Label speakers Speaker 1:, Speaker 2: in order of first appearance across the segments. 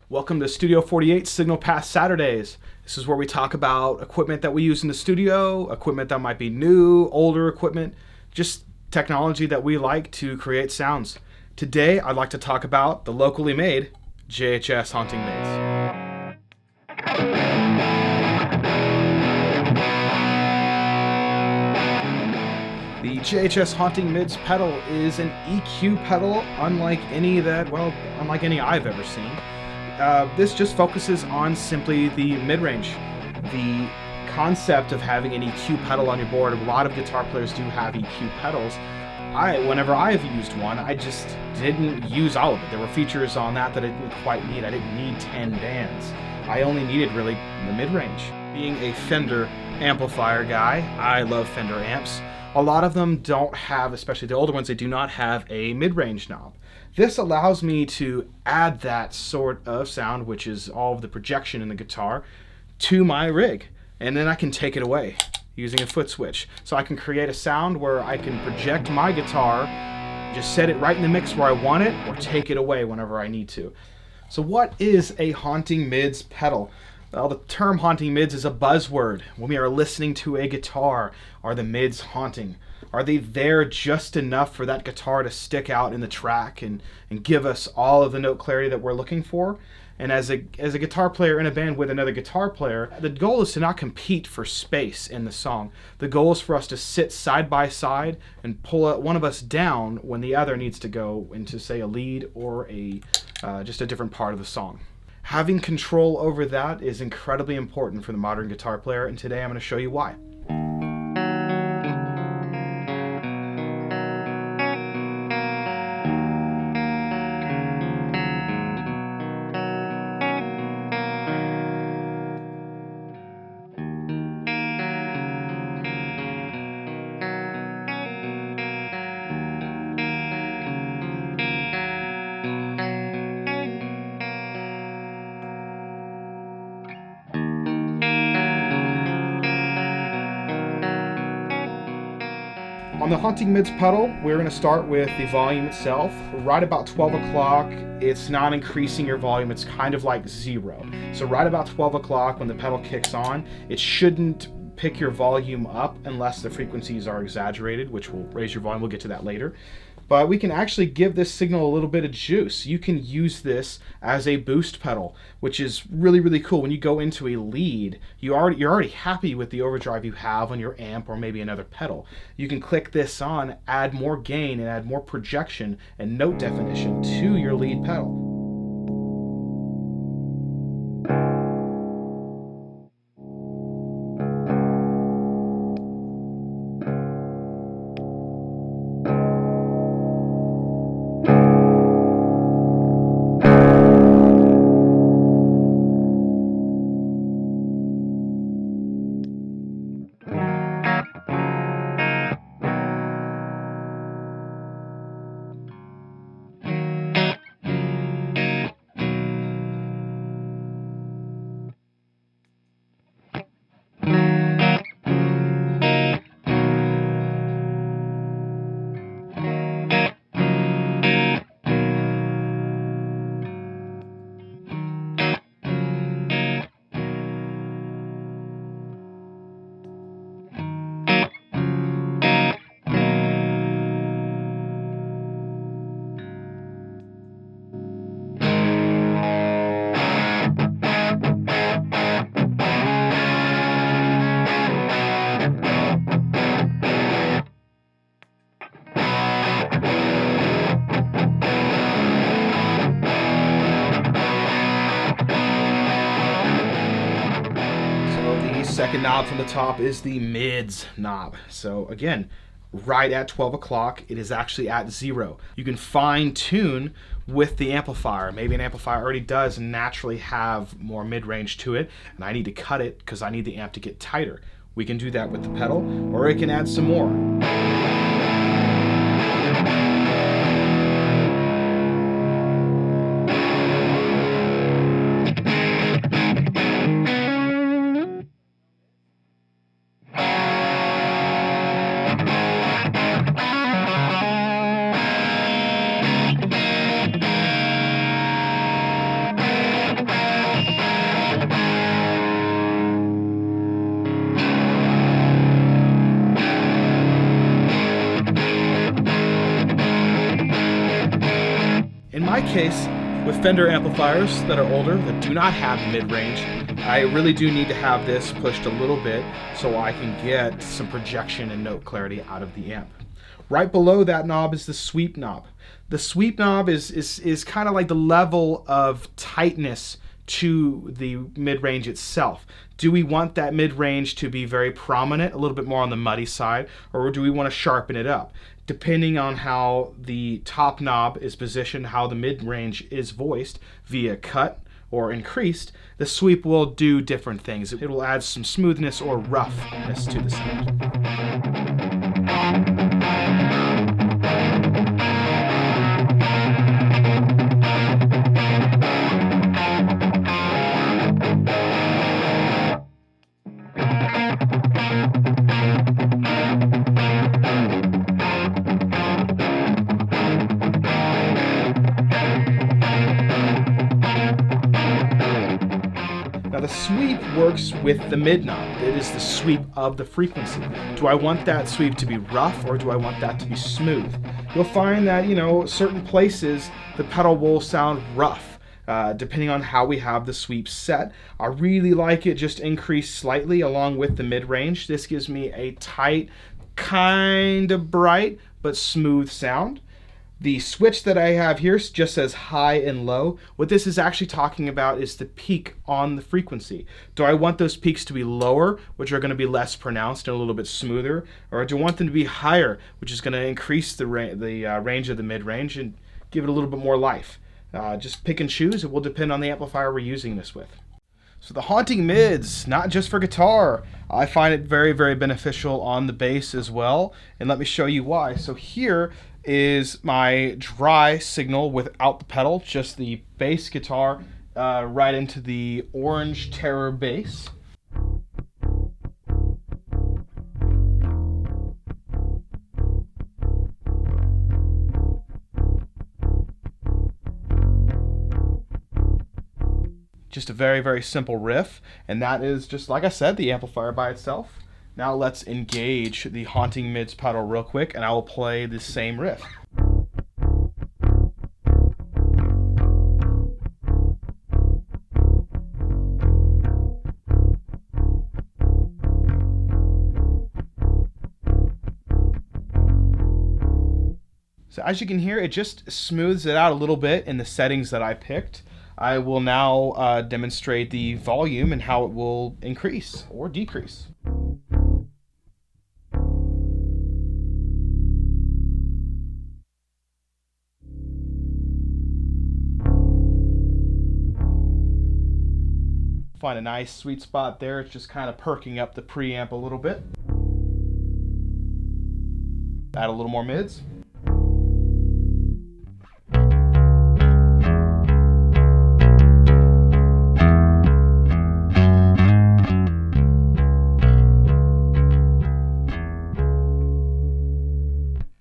Speaker 1: Welcome to Studio 48 Signal Path Saturdays. This is where we talk about equipment that we use in the studio, equipment that might be new, older equipment, just technology that we like to create sounds. Today, I'd like to talk about the locally made JHS Haunting Mids. The JHS Haunting Mids pedal is an EQ pedal unlike any I've ever seen. This just focuses on simply the mid-range. The concept of having an EQ pedal on your board, a lot of guitar players do have EQ pedals. Whenever I've used one, I just didn't use all of it. There were features on that I didn't quite need. I didn't need 10 bands. I only needed really the mid-range. Being a Fender amplifier guy, I love Fender amps. A lot of them don't have, especially the older ones, they do not have a mid-range knob. This allows me to add that sort of sound, which is all of the projection in the guitar, to my rig. And then I can take it away using a foot switch. So I can create a sound where I can project my guitar, just set it right in the mix where I want it, or take it away whenever I need to. So what is a haunting mids pedal? Well, the term haunting mids is a buzzword. When we are listening to a guitar, are the mids haunting? Are they there just enough for that guitar to stick out in the track and give us all of the note clarity that we're looking for? And as a guitar player in a band with another guitar player, the goal is to not compete for space in the song. The goal is for us to sit side by side and pull one of us down when the other needs to go into, say, a lead or just a different part of the song. Having control over that is incredibly important for the modern guitar player, and today I'm going to show you why. On the Haunting Mids pedal, we're going to start with the volume itself. Right about 12 o'clock, it's not increasing your volume, it's kind of like zero. So right about 12 o'clock when the pedal kicks on, it shouldn't pick your volume up unless the frequencies are exaggerated, which will raise your volume. We'll get to that later. But we can actually give this signal a little bit of juice. You can use this as a boost pedal, which is really, really cool. When you go into a lead, you're already happy with the overdrive you have on your amp or maybe another pedal. You can click this on, add more gain and add more projection and note definition to your lead pedal. Second knob from the top is the mids knob. So again, right at 12 o'clock, it is actually at zero. You can fine tune with the amplifier. Maybe an amplifier already does naturally have more mid-range to it, and I need to cut it because I need the amp to get tighter. We can do that with the pedal, or it can add some more. my case, with Fender amplifiers that are older, that do not have mid-range, I really do need to have this pushed a little bit so I can get some projection and note clarity out of the amp. Right below that knob is the sweep knob. The sweep knob is kind of like the level of tightness to the mid-range itself. Do we want that mid-range to be very prominent, a little bit more on the muddy side, or do we want to sharpen it up? Depending on how the top knob is positioned, how the mid-range is voiced via cut or increased, the sweep will do different things. It will add some smoothness or roughness to the sound. Now the sweep works with the mid knob. It is the sweep of the frequency. Do I want that sweep to be rough or do I want that to be smooth? You'll find that, certain places the pedal will sound rough, depending on how we have the sweep set. I really like it just increased slightly along with the mid-range. This gives me a tight, kind of bright, but smooth sound. The switch that I have here just says high and low. What this is actually talking about is the peak on the frequency. Do I want those peaks to be lower, which are going to be less pronounced and a little bit smoother, or do I want them to be higher, which is going to increase the range of the mid-range and give it a little bit more life? Just pick and choose. It will depend on the amplifier we're using this with. So the Haunting Mids, not just for guitar. I find it very, very beneficial on the bass as well, and let me show you why. So here is my dry signal without the pedal, just the bass guitar right into the Orange Terror bass. Just a very, very simple riff, and that is just, like I said, the amplifier by itself. Now let's engage the Haunting Mids pedal real quick, and I will play the same riff. So as you can hear, it just smooths it out a little bit in the settings that I picked. I will now demonstrate the volume and how it will increase or decrease. Find a nice sweet spot there. It's just kind of perking up the preamp a little bit. Add a little more mids.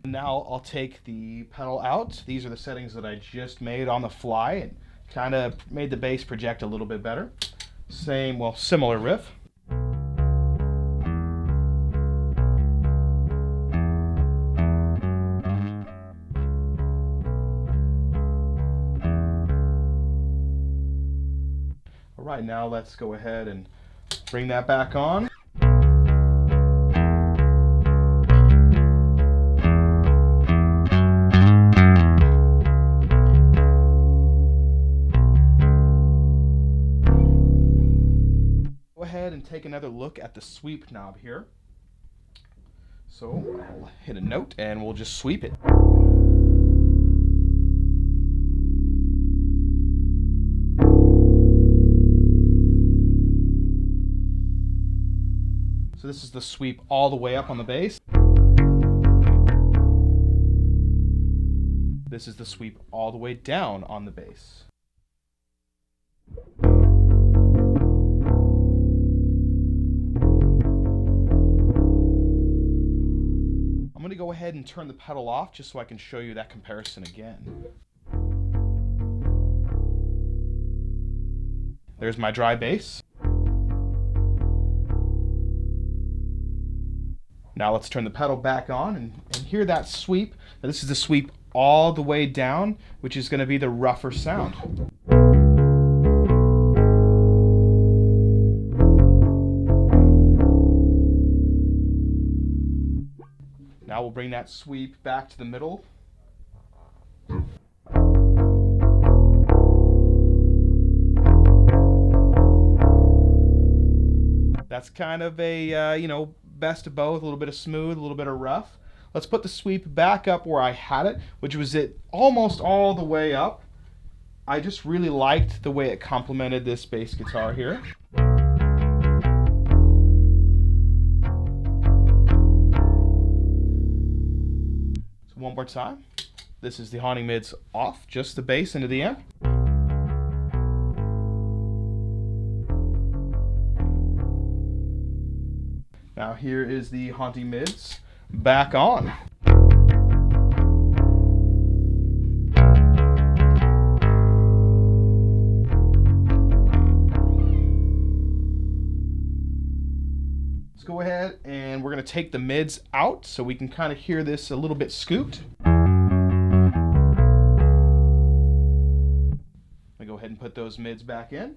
Speaker 1: Now I'll take the pedal out. These are the settings that I just made on the fly and kind of made the bass project a little bit better. Similar riff. All right, now let's go ahead and bring that back on. And take another look at the sweep knob here. So I'll hit a note and we'll just sweep it. So this is the sweep all the way up on the bass. This is the sweep all the way down on the bass. I'm going to go ahead and turn the pedal off just so I can show you that comparison again. There's my dry bass. Now let's turn the pedal back on and hear that sweep. Now this is the sweep all the way down, which is going to be the rougher sound. Now we'll bring that sweep back to the middle. That's kind of a, best of both, a little bit of smooth, a little bit of rough. Let's put the sweep back up where I had it, which was it almost all the way up. I just really liked the way it complemented this bass guitar here. So one more time. This is the Haunting Mids off, just the bass into the amp. Now here is the Haunting Mids back on. Let's go ahead and we're going to take the mids out so we can kind of hear this a little bit scooped. I'll go ahead and put those mids back in.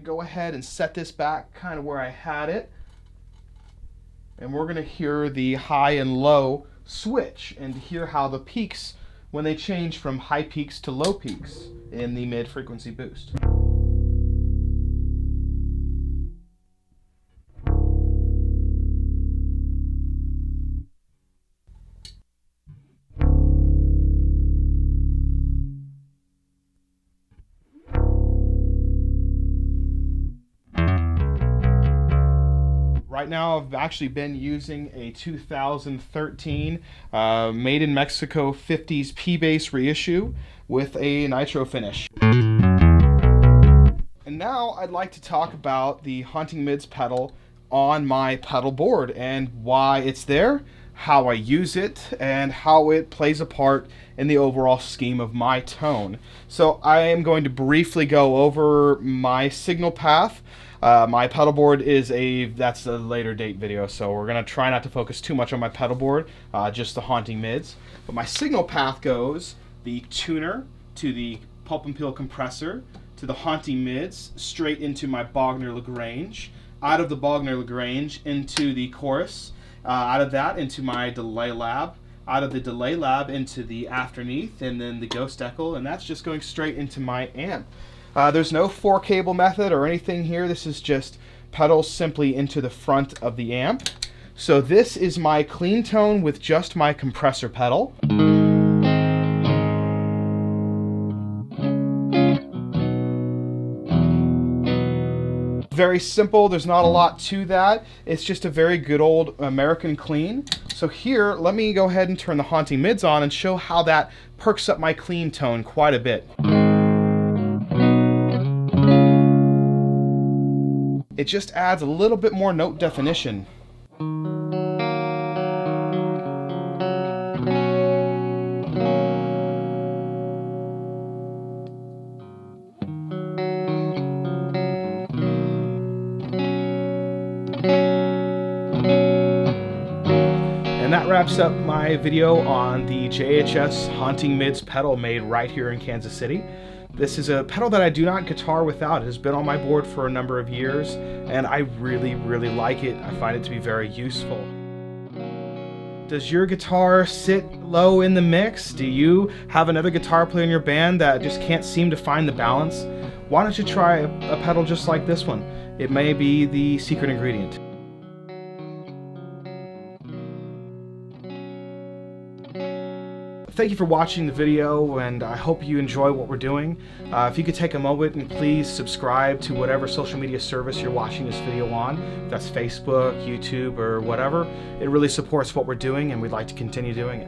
Speaker 1: Go ahead and set this back kind of where I had it, and we're going to hear the high and low switch and hear how the peaks, when they change from high peaks to low peaks in the mid frequency boost. Right now I've actually been using a 2013 made in Mexico 50s P-Bass reissue with a nitro finish. And now I'd like to talk about the Haunting Mids pedal on my pedal board and why it's there, how I use it, and how it plays a part in the overall scheme of my tone. So I am going to briefly go over my signal path. My pedal board that's a later date video, so we're going to try not to focus too much on my pedal board, just the Haunting Mids. But my signal path goes the tuner to the Pulp and Peel compressor to the Haunting Mids, straight into my Bogner-Lagrange, out of the Bogner-Lagrange into the chorus, out of that into my delay lab, out of the delay lab into the afterneath, and then the ghost echo, and that's just going straight into my amp. There's no 4-cable method or anything here. This is just pedals simply into the front of the amp. So this is my clean tone with just my compressor pedal. Very simple, there's not a lot to that. It's just a very good old American clean. So here, let me go ahead and turn the Haunting Mids on and show how that perks up my clean tone quite a bit. It just adds a little bit more note definition. And that wraps up my video on the JHS Haunting Mids pedal made right here in Kansas City. This is a pedal that I do not guitar without. It has been on my board for a number of years, and I really, really like it. I find it to be very useful. Does your guitar sit low in the mix? Do you have another guitar player in your band that just can't seem to find the balance? Why don't you try a pedal just like this one? It may be the secret ingredient. Thank you for watching the video, and I hope you enjoy what we're doing. If you could take a moment and please subscribe to whatever social media service you're watching this video on, if that's Facebook, YouTube, or whatever. It really supports what we're doing, and we'd like to continue doing it.